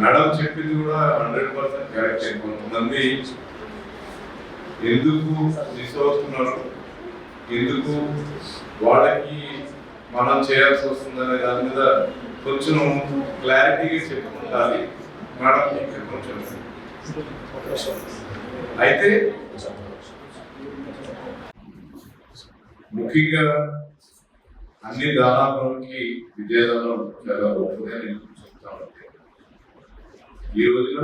Madam చెప్పింది కూడా 100% correct. కొంతమంది ఎందుకు మిస్ అవుతున్నారు, ఎందుకు వాళ్ళకి మనం చేయాల్సి వస్తుందనే దాని మీద కొంచెం క్లారిటీగా చెప్పుకుంటాలి మేడం. కొంచెం అయితే ముఖ్యంగా అన్ని దానాలకి విజయదానం చాలా గొప్పగా నేను చెప్తాను. ఈ రోజున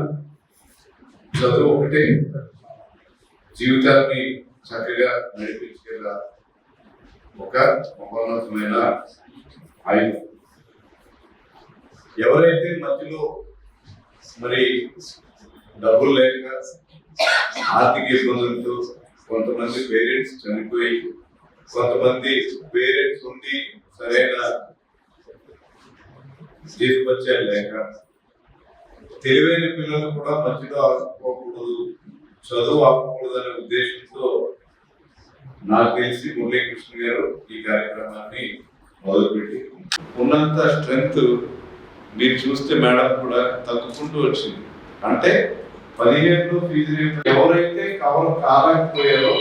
చదువు ఒకటే జీవితాన్ని చక్కగా నడిపించేలా ఒక మహోన్నతమైన ఆయుధం. ఎవరైతే మధ్యలో మరి డబ్బులు లేక ఆర్థిక ఇబ్బందులతో కొంతమంది పేరెంట్స్ చనిపోయి, కొంతమంది పేరెంట్స్ ఉండి సరైన జీవితపత్యాలు లేక, తెలివైన పిల్లలు కూడా మధ్యలో ఆగిపోకూడదు, చదువు ఆపకూడదు అనే ఉద్దేశంతో నాకు తెలిసి మురళీకృష్ణ గారు ఈ కార్యక్రమాన్ని మొదలుపెట్టి ఉన్నంత స్ట్రెంగ్త్ మీరు చూస్తే మేడం కూడా తగ్గుకుంటూ వచ్చింది. అంటే 15 ఫీజు ఎవరైతే కవర్ కాలేకపోయారో,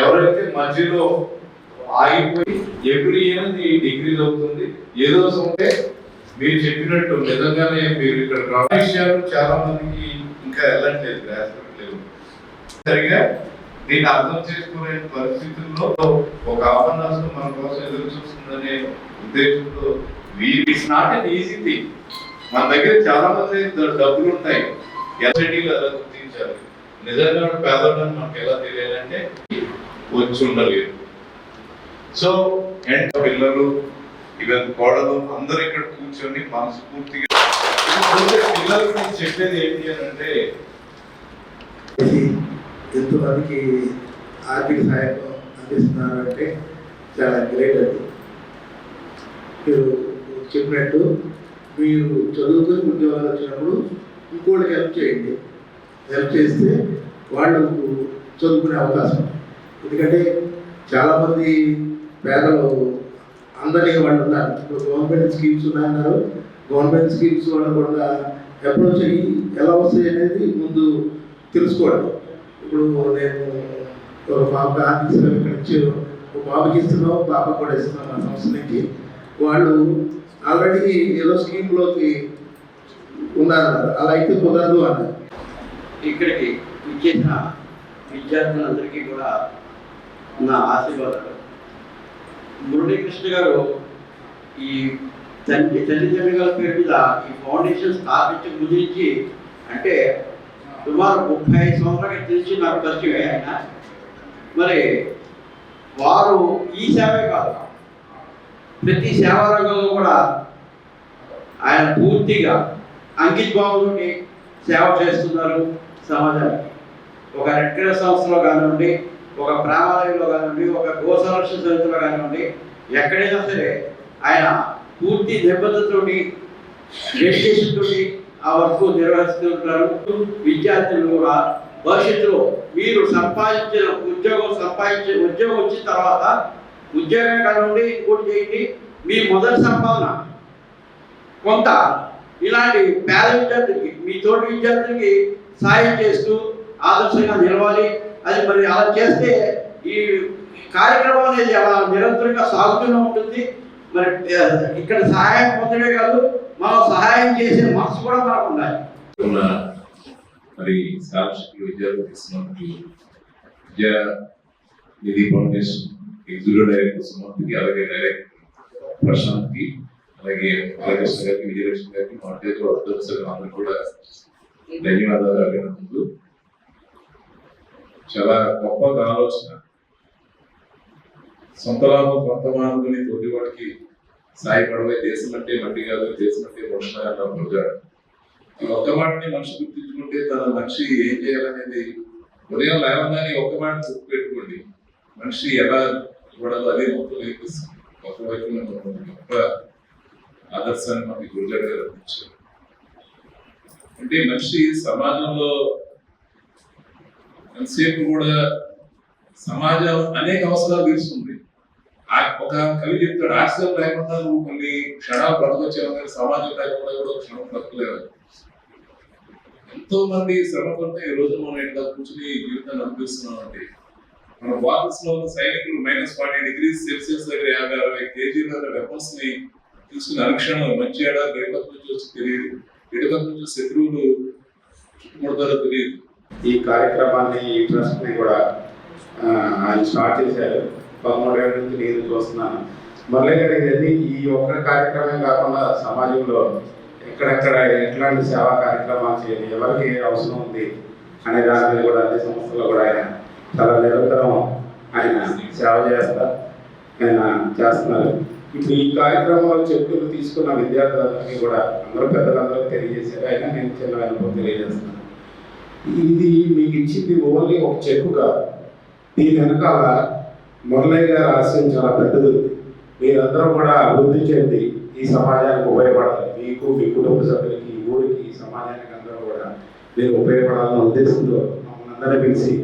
ఎవరైతే మధ్యలో ఆగిపోయి ఎవ్రీ ఇయర్ డిగ్రీలు అవుతుంది ఏదో ఉంటే మీరు చెప్పినట్టు నిజంగానే మీరు ఇక్కడ విషయాలు చాలా మందికి ఇంకా వెళ్ళట్లేదు, రాసుకోవట్లేదు. సరిగా దీన్ని అర్థం చేసుకునే పరిస్థితుల్లో ఒక అవకాశం మన కోసం ఎదురు చూస్తుందనే ఉద్దేశంతో it's not an easy thing. మన దగ్గర చాలా మంది డబ్బులు ఉంటాయి, ఎస్ఐటీలు ఎలా గుర్తించాలి, నిజంగా పేదవాళ్ళని మనకు ఎలా తెలియాలంటే వచ్చి ఉండలేదు. సో అండ్ పిల్లలు ఈవెన్ కోడలు అందరూ ఇక్కడ కూర్చొని మనస్ఫూర్తిగా పిల్లలకి చెప్పేది ఏంటి అని అంటే, ఎంతమందికి ఆర్థిక సహాయం అందిస్తున్నారు అంటే చాలా గ్రేట్. అది మీరు చెప్పినట్టు మీరు చదువుకొని ఉద్యోగాలు వచ్చినప్పుడు ఇంకోటికి హెల్ప్ చేయండి. హెల్ప్ చేస్తే వాళ్ళు చదువుకునే అవకాశం. ఎందుకంటే చాలామంది పేదలు అందరినీ వాళ్ళు ఉన్నారు. ఇప్పుడు గవర్నమెంట్ స్కీమ్స్ ఉన్నాయన్నారు, గవర్నమెంట్ స్కీమ్స్ వాళ్ళు కూడా అప్రోచ్ అయ్యి ఎలా వస్తాయి అనేది ముందు తెలుసుకోండి. ఇప్పుడు నేను ఒక బాబుకి ఆర్థిక సేవ ఇక్కడ నుంచి ఒక బాబుకి ఇస్తున్నాం, బాబుకి కూడా ఇస్తున్నాం మా సంస్థ నుంచి. వాళ్ళు ఆల్రెడీ ఏదో స్కీమ్లోకి ఉన్నారన్నారు, అలా అయితే కుదరదు అన్నారు. ఇక్కడికి ఇచ్చేసిన విద్యార్థులందరికీ కూడా నా ఆశీర్వాదాలు. మురళీకృష్ణ గారు ఈ తల్లిదండ్రుల పేరు మీద ఈ ఫౌండేషన్ స్థాపించి ముదిరించి అంటే సుమారు 35 సంవత్సరాలకి తెలిసి నాకు పరిచయం ఆయన. మరి వారు ఈ సేవే కాదు, ప్రతి సేవా రంగంలో కూడా ఆయన పూర్తిగా అంకితభావంతో సేవ చేస్తున్నారు సమాజానికి. ఒక రెడ్ క్రాస్ సంస్థలో కానివ్వండి, ఒక ప్రేమాలయంలో కానివ్వండి, ఒక గో సంరక్షణ సమితిలో కానివ్వండి, ఎక్కడైనా సరే ఆయన పూర్తి నిబద్ధతతోటి డెడికేషన్ తోటి ఆ వర్క్ నిర్వహిస్తుంటారు. విద్యార్థులు కూడా భవిష్యత్తులో మీరు సంపాదించిన ఉద్యోగం వచ్చిన తర్వాత ఉద్యోగం కానివ్వండి, ఇంకోటి చేయండి, మీ మొదటి సంపాదన కొంత ఇలాంటి పేద విద్యార్థులకి, మీ తోటి విద్యార్థులకి సాయం చేస్తూ ఆదర్శంగా నిలవాలి. అది మరి అలా చేస్తే ఈ కార్యక్రమం అనేది అలా నిరంతరంగా సాగుతూనే ఉంటుంది. మరి ఇక్కడ సహాయం పొందడే కాదు, మనం సహాయం చేసే మనసు కూడా మనకు ఉండాలి. మరి స్కాలర్షిప్ విద్యార్థులు ఇస్తున్నప్పుడు విద్యా నిధి ఫౌండేషన్ ఎగ్జిక్యూటివ్ డైరెక్టర్ సుమంత్కి, అలాగే డైరెక్టర్ ప్రశాంత్కి, అలాగే బాలకృష్ణ గారికి, విజయలక్ష్మి గారికి, మా అధ్యక్షులు అందరూ కూడా ధన్యవాదాలు అడిగినందుకు. చాలా గొప్ప ఆలోచన. సొంత లాభం కొంత మానుకుని తోటి వాడికి సాయపడవే, దేశం అంటే మట్టి కాదు, దేశం అంటే మనుషులు అన్నారు ప్రజాడు. ఈ ఒక్క మాటని మనిషి గుర్తించుకుంటే తన మనిషి ఏం చేయాలనేది ఉదయం లేవగానే ఒక్క మాట గుర్తు పెట్టుకోండి. మనిషి ఎలా చూడాలో అదే మొత్తం నేర్పిస్తుంది. ఒక వైపు గొప్ప ఆదర్శాన్ని మనకి గురుజాడు గారు అందించారు. అంటే మనిషి సమాజంలో ఎంతసేపు కూడా సమాజం అనేక అవసరాలు తీరుస్తుంది. ఒక కవి చెప్తాడు, ఆశ్రయం లేకుండా నువ్వు కొన్ని క్షణాలు బ్రతకొచ్చావు, కానీ సమాజం లేకుండా కూడా ఒక క్షణం బ్రతకలేవు. ఎంతో మంది శ్రమపడితే ఈ రోజు మనం ఇట్లా కూర్చుని జీవితాన్ని అనుభవిస్తున్నాం అంటే మన బాక్స్ లో ఉన్న సైనికులు -40°C దగ్గర 50-60 kg వెపన్స్ ని తీసుకుని అనుక్షణం మంచి ఏడా గడిపటి నుంచి వచ్చి తెలియదు, గడిపటి నుంచి శత్రువులు చుట్టుముడతారో తెలియదు. ఈ కార్యక్రమాన్ని ఈ ట్రస్ట్ ని కూడా ఆయన స్టార్ట్ చేశారు. 13 ఏళ్ళ నుంచి నేను చూస్తున్నాను. మురళి గారు ఇది ఈ ఒక్క కార్యక్రమం కాకుండా సమాజంలో ఎక్కడెక్కడ ఎట్లాంటి సేవా కార్యక్రమాలు చేయాలి, ఎవరికి అవసరం ఉంది అనే దాని మీద కూడా అన్ని సంస్థల్లో కూడా ఆయన చాలా నిరంతరం ఆయన సేవ చేస్తున్నారు. ఇప్పుడు ఈ కార్యక్రమంలో చెక్కులు తీసుకున్న విద్యార్థులందరికీ కూడా అందరూ పెద్దలందరూ తెలియజేశారు. అయినా నేను చిన్న అనుభవం తెలియజేస్తున్నాను. ఇది మీకు ఇచ్చింది ఓన్లీ ఒక చెక్కు కాదు, దీని వెనకాల మురళయ్య గారి ఆశయం చాలా పెద్దది. మీరందరూ కూడా అభివృద్ధి చెంది ఈ సమాజానికి ఉపయోగపడాలి. మీకు, మీ కుటుంబ సభ్యులకి, ఈ ఊరికి, ఈ సమాజానికి అందరూ కూడా మీరు ఉపయోగపడాలన్న ఉద్దేశంతో మమ్మల్ని అందరినీ పిలిచి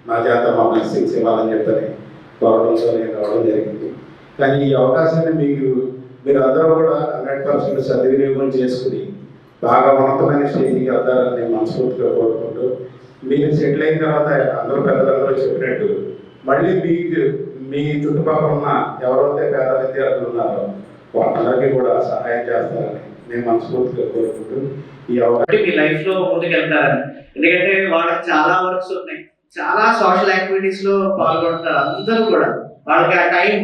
నా చేత మా బ్లెస్సింగ్స్ ఇవ్వాలని చెప్పని కోరడంతో నేను రావడం జరిగింది. కానీ ఈ అవకాశాన్ని మీరు అందరూ కూడా 100% సద్వినియోగం చేసుకుని బాగా ఉన్నతమైన స్టేజ్కి వెళ్తారని నేను మనస్ఫూర్తిగా కోరుకుంటూ, మీరు సెటిల్ అయిన తర్వాత అందరూ పెద్దలందరూ చెప్పినట్టు మళ్ళీ మీ చుట్టుపక్కల ఉన్న ఎవరైతే పేద విద్యార్థులు ఉన్నారో వాళ్ళందరికీ కూడా సహాయం చేస్తారని నేను మనస్ఫూర్తిగా కోరుకుంటూ ఈ అవకాశం మీ లైఫ్ లో ముందుకు వెళ్తారని. ఎందుకంటే వాళ్ళకి చాలా వర్క్స్ ఉన్నాయి, చాలా సోషల్ యాక్టివిటీస్ లో పాల్గొంటారు. అందరూ కూడా వాళ్ళకి ఆ time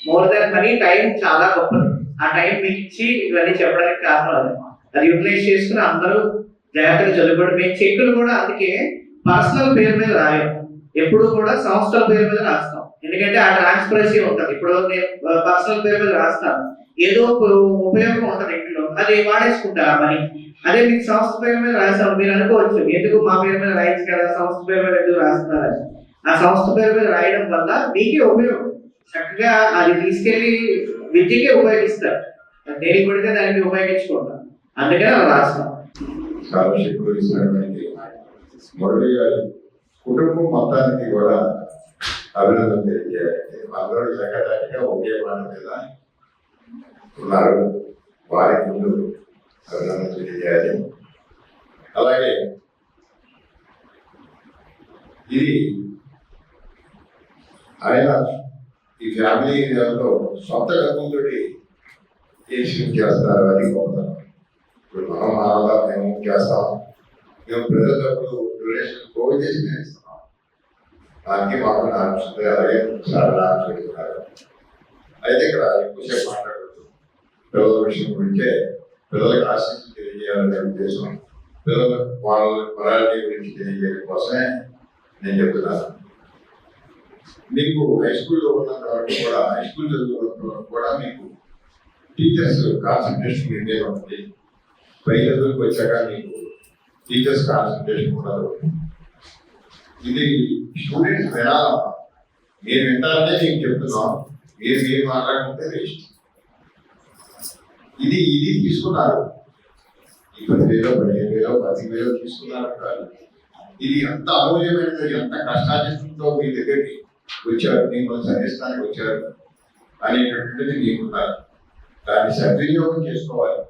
more than money, time చాలా గొప్పది. ఆ టైం మీకు ఇచ్చి ఇవన్నీ చెప్పడానికి కారణం అది యూటిలైజ్ చేసుకుని అందరూ జాగ్రత్తగా చదువుకోవడం. మేము చెక్కులు కూడా అందుకే పర్సనల్ పేరు మీద రాయం, ఎప్పుడు కూడా సంస్థల పేరు మీద రాస్తాం. ఎందుకంటే ఆ ట్రాన్స్పరెన్సీ ఉంటుంది. ఇప్పుడు నేను పర్సనల్ పేరు మీద రాస్తాను, ఏదో ఉపయోగం ఉంటుంది ఇంట్లో, అది వాడేసుకుంటారు మనీ. అదే మీకు సంస్థ పేరు మీద రాస్తాం, మీరు అనుకోవచ్చు ఎందుకు మా పేరు మీద రాయచ్చు కదా, సంస్థ పేరు మీద ఎందుకు రాస్తున్నారని. ఆ సంస్థ పేరు మీద రాయడం వల్ల మీకే ఉపయోగం. చక్కగా అది తీసుకెళ్లి విద్యకే ఉపయోగిస్తారు, దేనికి పడితే దానికి ఉపయోగించుకుంటాం. అందుకని అలా రాస్తాం. స్కాలర్షిప్ ఇచ్చినటువంటి మురళి గారి కుటుంబం మొత్తానికి కూడా అభినందన తెలియజేయాలి. అందరూ ఏకదాటిగా ఒకే మాట మీద ఉన్నారు, వారికి ముందు అభినందన తెలియజేయాలి. అలాగే ఇది ఆయన ఈ ఫ్యామిలీ దాంట్లో సొంత గర్భంతో ఏం చేస్తారు, అది గొప్పతనం. ఇప్పుడు మనం మానవ మేము చేస్తాం, మేము ప్రజల డబ్బులు డొనేషన్ పోగు చేసి మేము ఇస్తున్నాం. దానికి మాకు నాలుగు అలాగే సార్ నాలుగు చెప్తున్నారు. అయితే ఇక్కడ ఎక్కువసేపు మాట్లాడుతూ పిల్లల విషయం గురించే, పిల్లలకు ఆశీస్సులు తెలియజేయాలనే ఉద్దేశం, పిల్లలకు వాళ్ళ మొరాలిటీ గురించి తెలియజేయడం కోసమే నేను చెప్తున్నాను. మీకు హై స్కూల్లో ఉన్నంత వరకు కూడా, హై స్కూల్ చదువుకున్నంత వరకు కూడా మీకు టీచర్స్ కాన్సన్ట్రేషన్ మీదే ఉంటుంది. పై చదువులకు వచ్చాక మీకు టీచర్స్ కాన్సన్ట్రేషన్ ఉండదు. ఇది స్టూడెంట్స్ వినాలమ్మా, మీరు వింటారనే మీకు చెప్తున్నాం. మీరు మాట్లాడుకుంటే వేస్ట్. ఇది తీసుకున్నారు, ఈ 10,000, 15,000, 10,000 తీసుకున్నారు కాదు. ఇది ఎంత అమూల్యమైనది, ఎంత కష్టార్జితంతో మీ దగ్గరికి వచ్చారు, మిమ్మల్ని సరిస్తానికి వచ్చారు అనేటటువంటిది మీకున్నారు. దాన్ని సద్వినియోగం చేసుకోవాలి.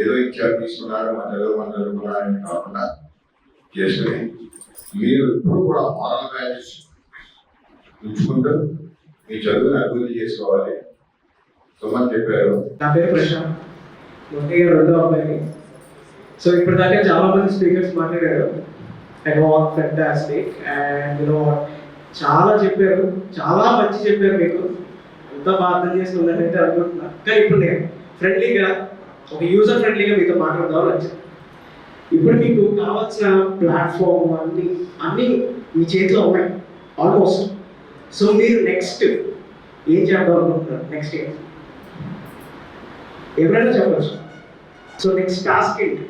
ఏదో ఇచ్చారు, తీసుకున్నారు, మన చదువుకున్నారని కాకుండా చేసుకుని మీరు ఇప్పుడు కూడా మారల్ వాల్యూస్ ఉంచుకుంటూ మీ చదువుని అభివృద్ధి చేసుకోవాలి. సుమన్ చెప్పారు. నా పేరు ప్రశాంత్, మురళి గారు రెండో అబ్బాయిని. సో ఇప్పుడు దాకా చాలా మంది స్పీకర్స్ మాట్లాడారు, అండ్ వాట్ ఫెంటాస్టిక్. అండ్ చాలా చెప్పారు, చాలా మంచి చెప్పారు. మీకు ఎంత బాగా అర్థం చేసుకుందంటే అనుకుంటున్నాను. కానీ ఇప్పుడు నేను ఫ్రెండ్లీగా, ఒక యూజర్ ఫ్రెండ్లీగా మీతో మాట్లాడదామని వచ్చాను. ఇప్పుడు మీకు కావాల్సిన ప్లాట్ఫామ్ అన్నీ మీ చేతిలో ఉన్నాయి ఆల్మోస్ట్. సో మీరు నెక్స్ట్ ఏం చేద్దాం అనుకుంటున్నారు? నెక్స్ట్ ఎవరైనా చెప్పచ్చు. సో నెక్స్ట్ టాస్క్ ఏంటి?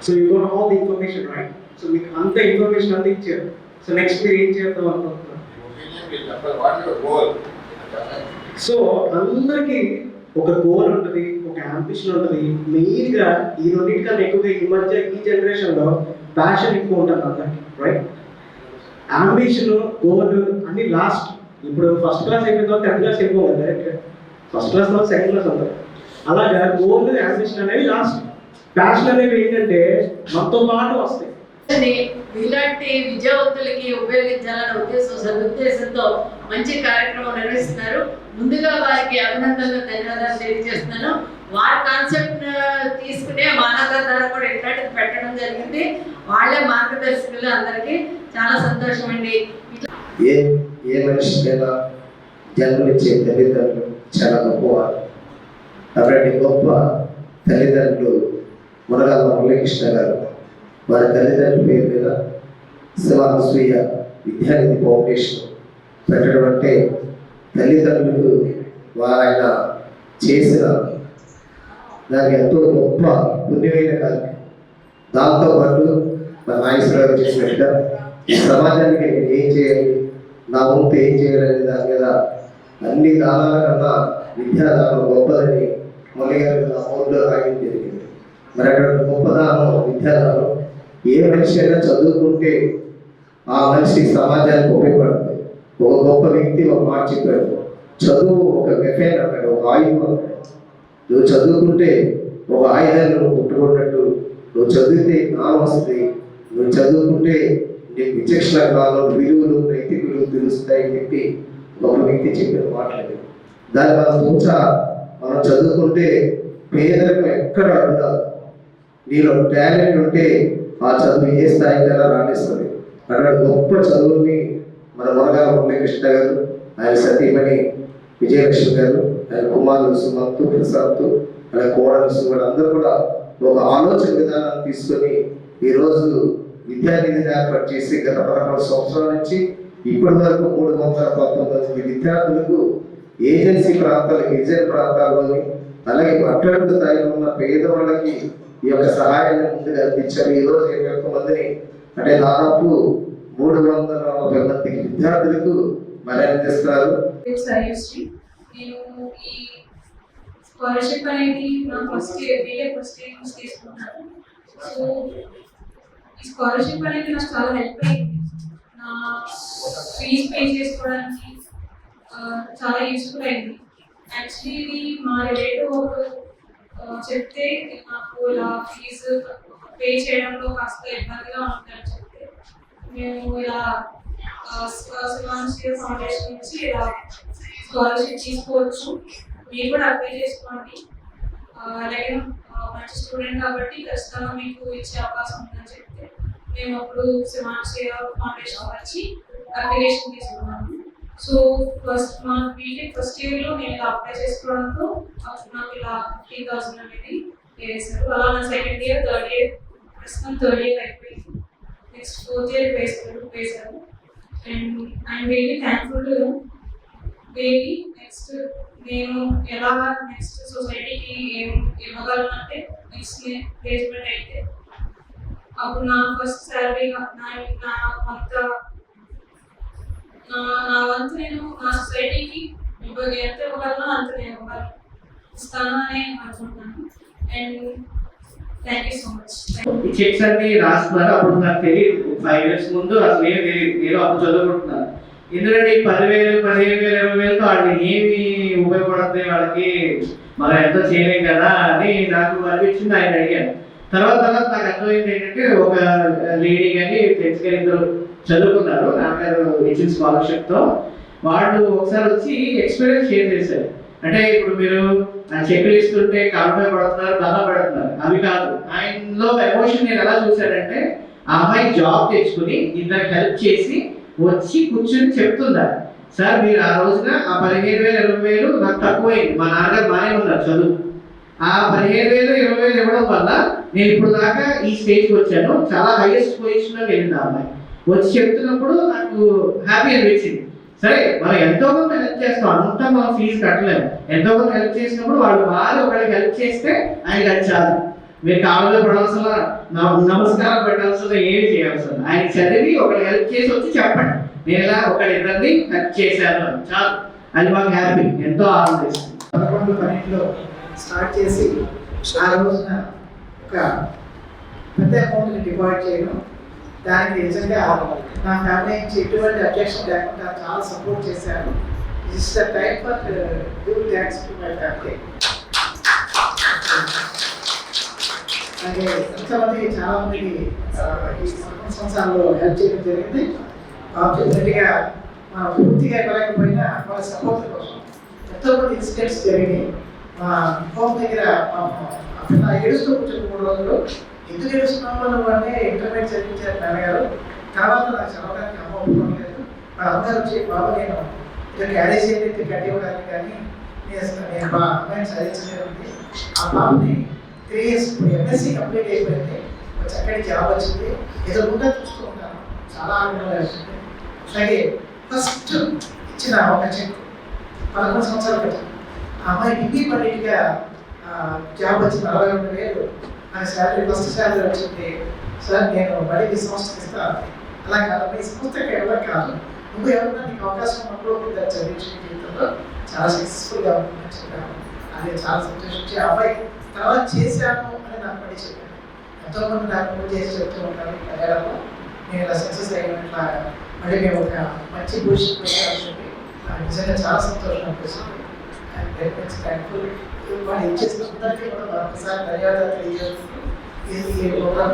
So you got all the information right. So మీకు అంత ఇన్ఫర్మేషన్ అంతా ఇచ్చారు. సో నెక్స్ట్ మీరు ఏం చేద్దాం అనుకుంటున్నారు? సో అందరికీ ఒక గోల్ ఉంటుంది, ఒక అంబిషన్ ఉంటుంది. మెయిన్గా ఈ రెండింటికన్నా ఎక్కువగా ఈ మధ్య ఈ జనరేషన్లో ప్యాషన్ ఎక్కువ ఉంటుంది అందరికి, రైట్? అంబిషన్, గోల్ అన్ని లాస్ట్. ఇప్పుడు ఫస్ట్ క్లాస్ అయిపోయిన తర్వాత 10th క్లాస్ వెళ్ళిపోవాలి డైరెక్ట్గా. ఫస్ట్ క్లాస్ తర్వాత సెకండ్ క్లాస్ ఉంటుంది. అలాగా గోల్, అంబిషన్ అనేవి లాస్ట్. ప్యాషన్ అనేవి ఏంటంటే మనతో పాటు వస్తాయి. కూర్చొని ఇలాంటి విద్యావంతులకి ఉపయోగించాలనే సదుద్దేశంతో మంచి కార్యక్రమం నిర్వహిస్తున్నారు. ముందుగా వారికి అభినందనలు, ధన్యవాదాలు తెలియజేస్తున్నాను. వారి కాన్సెప్ట్ తీసుకునే మానవతా ధార కూడా ఇట్లాంటిది పెట్టడం జరిగింది. వాళ్ళే మార్గదర్శకులు. అందరికీ చాలా సంతోషం అండి. ఏ మనిషికైనా జన్మనిచ్చే తల్లిదండ్రులు చాలా గొప్పవారు. అటువంటి గొప్ప తల్లిదండ్రులు మునగాల మురళీకృష్ణ గారు. వారి తల్లిదండ్రుల పేరు మీద శివానసూయ విద్యానిధి ఫౌండేషన్ పెట్టడం అంటే తల్లిదండ్రులకు ఆయన చేసిన దానికి ఎంతో గొప్ప పుణ్యమైన కార్యం. దాంతోపాటు మన నాగేశ్వరరావు చేసినట్టుగా సమాజానికి నేను ఏం చేయాలి, నా వంతు ఏం చేయాలనే దాని మీద అన్ని దానాల కన్నా విద్యాదానం గొప్పదని మురళి గారు నా బోర్డులో రాయడం జరిగింది. మరి అటువంటి గొప్పదానం విద్యాదానం. ఏ మనిషి అయినా చదువుకుంటే ఆ మనిషి సమాజానికి ఉపయోగపడుతుంది. ఒక గొప్ప వ్యక్తి ఒక మాట చెప్పాడు, చదువు ఒక వెఫైన్ అన్నాడు, ఒక ఆయుధం అన్నాడు. నువ్వు చదువుకుంటే ఒక ఆయుధాన్ని నువ్వు పుట్టుకున్నట్టు, నువ్వు చదివితే జ్ఞానం వస్తుంది, నువ్వు చదువుకుంటే నీకు విచక్షణ జ్ఞానం, విలువలు, నైతికులు తెలుస్తాయని చెప్పి ఒక వ్యక్తి చెప్పిన మాట్లాడి దాన్ని మనం చదువుకుంటే పేదలకు ఎక్కడ అడ్డురాదు. నీలో టాలెంట్ ఉంటే ఆ చదువు ఏ స్థాయికైనా రాణిస్తుంది. అటువంటి గొప్ప చదువుని మన మునగాల మురళీకృష్ణ గారు, ఆయన సతీమణి విజయలక్ష్మి గారు, ఆయన కుమారులు సుమంతు, ప్రశాంత్, ఆయన కోడలు సుమన్ అందరూ కూడా ఒక ఆలోచన విధానాన్ని తీసుకొని ఈరోజు విద్యానిధిని ఏర్పాటు చేసి గత 11 సంవత్సరాల నుంచి ఇప్పటి వరకు 319 విద్యార్థులకు ఏజెన్సీ ప్రాంతాలు, గిరిజన ప్రాంతాల్లోని అలాగే పట్టణ స్థాయిలో ఉన్న పేదవాళ్ళకి ఈ యొక్క సహాయాన్ని ముందుగా అందించారు. ఈరోజు 21 మందిని అంటే దాదాపు 340 మందికి విద్యార్థులకు మరి అందిస్తారు. నేను ఈ స్కాలర్షిప్ అనేది నా ఫస్ట్ ఇయర్ నుంచి తీసుకున్నాను. సో ఈ స్కాలర్షిప్ అనేది నాకు చాలా హెల్ప్ అయింది. నా ఫీజ్ పే చేసుకోవడానికి చాలా యూస్ఫుల్ అయింది. యాక్చువల్లీ ఇది మా రిలేటివ్ ఒకరు చెప్తే నాకు ఇలా ఫీజు పే చేయడంలో కాస్త ఇబ్బందిగా ఉంటుందని చెప్తే మేము ఇలా శివానసూయ ఫౌండేషన్ నుంచి ఇలా స్కాలర్షిప్ తీసుకోవచ్చు, మీరు కూడా అప్లై చేసుకోండి, అలాగే మంచి స్టూడెంట్ కాబట్టి ఖచ్చితంగా మీకు ఇచ్చే అవకాశం ఉందని చెప్తే మేము అప్పుడు శివానసూయ ఫౌండేషన్ వచ్చి అప్లికేషన్ తీసుకున్నాము. సో మా బీటెక్ ఫస్ట్ ఇయర్లో నేను ఇలా అప్లై చేసుకోవడంతో అప్పుడు నాకు ఇలా 15,000 అనేది వేసారు. అలా నా సెకండ్ ఇయర్, థర్డ్ ఇయర్, ప్రస్తుతం థర్డ్ ఇయర్ అయిపోయింది. నెక్స్ట్ ఫోర్త్ ఇయర్ వేసారు. And I'm really thankful to them. Really next నేను ఎలా నెక్స్ట్ సొసైటీకి ఏం ఇవ్వగలను అంటే నెక్స్ట్ ప్లేస్మెంట్ అయితే అప్పుడు నా ఫస్ట్ శాలరీగా నా వంతు నేను నా సొసైటీకి ఎంత ఇవ్వగలను అంత నేను ఇస్తాను అని అనుకుంటున్నాను. And thank you so much. ఈ చెక్స్ అన్ని రాస్తున్నారు. అప్పుడు నాకు తెలియదు, 5 years ముందు అసలు ఏమి తెలియదు. నేను అప్పుడు చదువుకుంటున్నాను. ఎందుకంటే 10,000, 15,000, 20,000తో వాళ్ళకి ఏమి ఉపయోగపడుతుంది, వాళ్ళకి మనం ఎంతో చేయలేం కదా అని నాకు అనిపించింది. ఆయన అడిగాను. తర్వాత నాకు అర్థమైంది ఏంటంటే ఒక లేడీ కానీ ఫ్రెండ్స్ కానీ ఇద్దరు చదువుకున్నారు నాన్నగారు ఇచ్చిన స్కాలర్షిప్తో. వాళ్ళు ఒకసారి వచ్చి ఎక్స్పీరియన్స్ షేర్ చేశారు. అంటే ఇప్పుడు మీరు ఆ చెక్కులు ఇస్తుంటే కాళ్ళపై పడుతున్నారు, దండం పెడుతున్నారు, అవి కాదు. ఆయనలో ఎమోషన్ నేను ఎలా చూశానంటే ఆ అమ్మాయి జాబ్ తెచ్చుకుని ఇద్దరికి హెల్ప్ చేసి వచ్చి కూర్చొని చెప్తున్నారు, సార్ మీరు ఆ రోజున ఆ 15,000, 20,000 నాకు తక్కువైంది, మా నాన్నగారు బాగానే ఉన్నారు చదువు, ఆ 15,000, 20,000 ఇవ్వడం వల్ల నేను ఇప్పుడు దాకా ఈ స్టేజ్కి వచ్చాను, చాలా హైయెస్ట్ పొజిషన్లో వెళ్ళింది ఆ అమ్మాయి. వచ్చి చెప్తున్నప్పుడు నాకు హ్యాపీ అనిపించింది. సరే మనం ఎంతో కొంత హెల్ప్ చేస్తాం, అంతా మనం ఫీజు కట్టలేము. ఎంతో కొంత హెల్ప్ చేసినప్పుడు వాళ్ళు బాగా ఒకరికి హెల్ప్ చేస్తే ఆయనకి అది చాలు. మీరు కాళ్ళలో పడాల్సిన, నమస్కారం పెట్టాల్సిన, ఏమి చేయాల్సిన, ఆయన చదివి ఒకరికి హెల్ప్ చేసి వచ్చి చెప్పండి నేను ఇలా ఒకరిద్దరిని హెల్ప్ చేశాను అని చాలు. అది మాకు హ్యాపీ, ఎంతో ఆనందిస్తుంది. 11-12 స్టార్ట్ చేసి ఆ రోజున ఒక పెద్ద అమౌంట్ని డిపాజిట్ చేయడం, దానికి నిజంగా నా ఫ్యామిలీ నుంచి ఎటువంటి అబ్జెక్షన్ లేకుండా చాలా సపోర్ట్ చేశారు. It's the time for give thanks to my family. అలాగే ఎంతమంది చాలా మందికి ఈ సంవత్సరాల్లో హెల్ప్ చేయడం జరిగింది. చెప్పినట్టుగా మనం పూర్తిగా ఇవ్వలేకపోయినా వాళ్ళ సపోర్ట్ కోసం ఎంతో మంది ఇన్సిడెంట్స్ జరిగినాయి. మా హోమ్ దగ్గర పిల్ల ఏడుస్తూ కూర్చొని 3 రోజులు ఎందుకు ఏడుస్తున్నామో నువ్వు అంటే ఇంటర్మీడియట్ చదివించారు నాన్నగారు. తర్వాత నాకు చదవడానికి అమ్మ ఒప్పుకోలేదు. మా అమ్మగారు వచ్చి బాబు నేను ఇలా క్యారేజ్ చేయలేదు కట్టి ఇవ్వడానికి కానీ నేను మా అమ్మాయిని చదివించలేదు. ఆ బాబుని 3 years ఇప్పుడు ఎంఎస్సీ కంప్లీట్ అయిపోయింది. ఒక చక్కటి జాబ్ వచ్చింది. ఎదురుకుండా చూస్తూ ఉంటాను, చాలా ఆనందంగా వచ్చింది. అలాగే ఫస్ట్ ఇచ్చిన ఒక చెక్ 11 సంవత్సరాల క్రితం ఆ అమ్మాయి ఇండిపెండెంట్గా జాబ్ వచ్చి 42,000 నాకు శాలరీ, ఫస్ట్ శాలరీ వచ్చింది. సార్ నేను మళ్ళీ ఈ సంస్థకి ఇస్తాను. అలా కాదు, మీ సంస్థకి ఎవరు కాదు, నువ్వు ఎవరన్నా నీకు అవకాశం ఉన్నప్పుడు దాన్ని చదివించిన జీవితంలో చాలా సక్సెస్ఫుల్గా ఉంటుందని చెప్పాను. అది చాలా సంతోషించి ఆ అబ్బాయి తర్వాత చేశాను అని నాకు మళ్ళీ చెప్పాను. ఎంతోమంది నాకు ఫోన్ చేసి చెప్తూ ఉంటాను కళ్యాణంలో నేను ఇలా సక్సెస్ అయినట్లా మళ్ళీ మేము ఒక మంచి పొజిషన్ పెట్టాల్సింది. నిజంగా చాలా సంతోషం అనిపిస్తుంది. And very much thankful. వాళ్ళు ఇచ్చేసిన అందరికీ కూడా మరొకసారి ధన్యవాదాలు తెలియజేస్తున్నాను. ఈ ప్రోగ్రామ్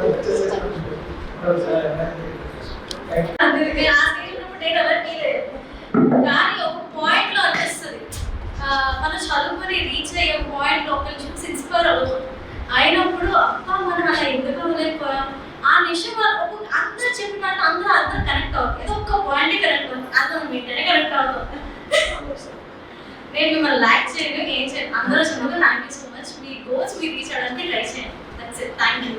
కానీ ఒక పాయింట్ లో అనిపిస్తుంది, మనం చదువుకొని రీచ్ అయ్యే పాయింట్ లో ఒకరి చూసి ఇన్స్పైర్ అవుతుంది. అయినప్పుడు అప్ప మనం అలా ఎందుకు అవ్వలేకపోయాం ఆ నిమిషం అందరూ చెప్పినట్టు అందరూ కనెక్ట్ అవుతారు. ఏదో ఒక్క పాయింట్ కనెక్ట్ అవుతుంది, అందరూ మీటనే కనెక్ట్ అవుతాం. నేను మిమ్మల్ని లైక్ చేయను, ఏం చేయను, అందరూ చెప్పండి thank you so much. Me goals మీరు రీచ్ అవడానికి ట్రై చేయండి. Thank you.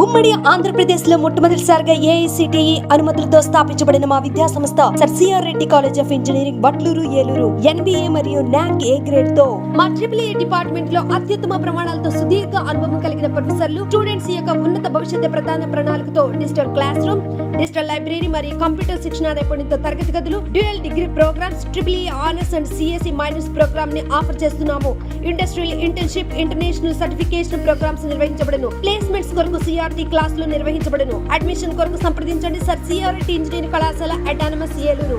ఉమ్మడి ఆంధ్రప్రదేశ్ లో మొట్టమొదటిసారిగా ఏఐసిటిఈ అనుమతులతో స్థాపించబడిన మా విద్యా సంస్థ sir C R Reddy college of engineering Batluru Eluru NBA మరియు నాక్ ఏ గ్రేడ్ తో మా ట్రిపుల్ డిపార్ట్మెంట్ లో అత్యుత్తమ ప్రమాణాలతో సుదీర్ఘ అనుభవం కలిగిన ప్రొఫెసర్లు, స్టూడెంట్స్ యొక్క ఉన్నత భవిష్యత్తు ప్రధాన ప్రణాళికతో digital classroom, digital library మరియు కంప్యూటర్ శిక్షణ నైపుణ్యంతో తరగతి గదులు, dual degree programmes, triple honours and CSC minors programme ని ఆఫర్ చేస్తున్నాము. Industrial internship, international certification programmes నిర్వహించబడును. ప్లేస్మెంట్స్ కొరకు సిఆర్టీ క్లాసులు నిర్వహించబడును. అడ్మిషన్ కొరకు సంప్రదించండి సర్ సిఆర్ రెడ్డి ఇంజనీరింగ్ కళాశాల అటానమస్ ఏలూరు.